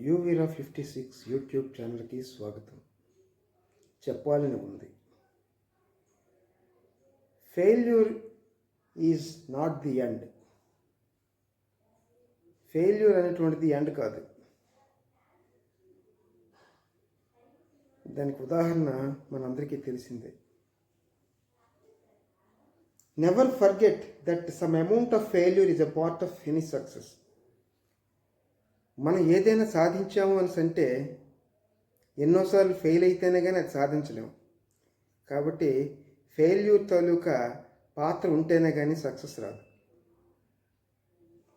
యూవీరా 56 YouTube ఛానల్కి స్వాగతం. చెప్పాలని ఉంది, failure is not the end. Failure అనేటువంటిది ఎండ్ కాదు. దానికి ఉదాహరణ మనందరికీ తెలిసిందే. Never forget that some amount of failure is a part of any success. మనం ఏదైనా సాధించాము అని అంటే ఎన్నోసార్లు ఫెయిల్ అయితేనే కానీ అది సాధించలేము. కాబట్టి ఫెయిల్యూర్ తాలూకా పాత్ర ఉంటేనే కానీ సక్సెస్ రాదు.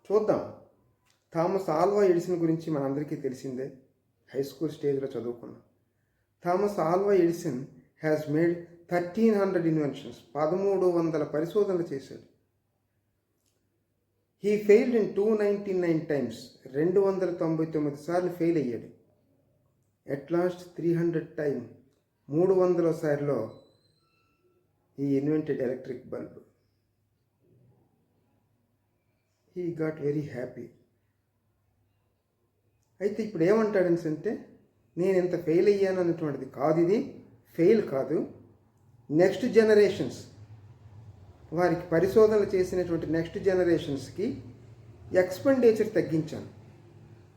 చూద్దాం. థామస్ ఆల్వా ఎడిసన్ గురించి మనందరికీ తెలిసిందే, హై స్కూల్ స్టేజ్లో చదువుకున్నాం. Thomas Alva Edison has made 1300 inventions. 1300 పరిశోధనలు చేశాడు. He failed in 299 times. 299 సార్లు ఫెయిల్ అయ్యాడు. ఎట్ లాస్ట్ 300 టైమ్, 300వ సారిలో he invented electric bulb. He got very happy. అయితే ఇప్పుడు ఏమంటాడని అంటే, నేను ఇంత ఫెయిల్ అయ్యాను అన్నటువంటిది కాదు, ఇది ఫెయిల్ కాదు. నెక్స్ట్ జనరేషన్స్, వారికి పరిశోధనలు చేసినటువంటి నెక్స్ట్ జనరేషన్స్కి ఎక్స్పెండిచర్ తగ్గించాను,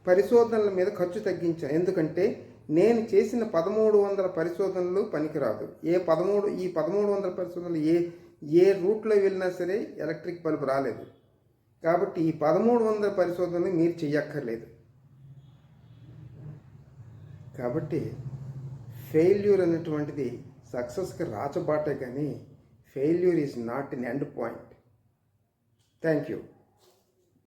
పరిశోధనల మీద ఖర్చు తగ్గించాను. ఎందుకంటే నేను చేసిన 1300 పరిశోధనలు పనికిరాదు. ఈ 1300 పరిశోధనలు ఏ రూట్లో వెళ్ళినా సరే ఎలక్ట్రిక్ బల్బ్ రాలేదు. కాబట్టి ఈ 1300 పరిశోధనలు మీరు చెయ్యక్కర్లేదు. కాబట్టి ఫెయిల్యూర్ అనేటువంటిది సక్సెస్కి రాచబాటే కానీ failure is not an end point. Thank you.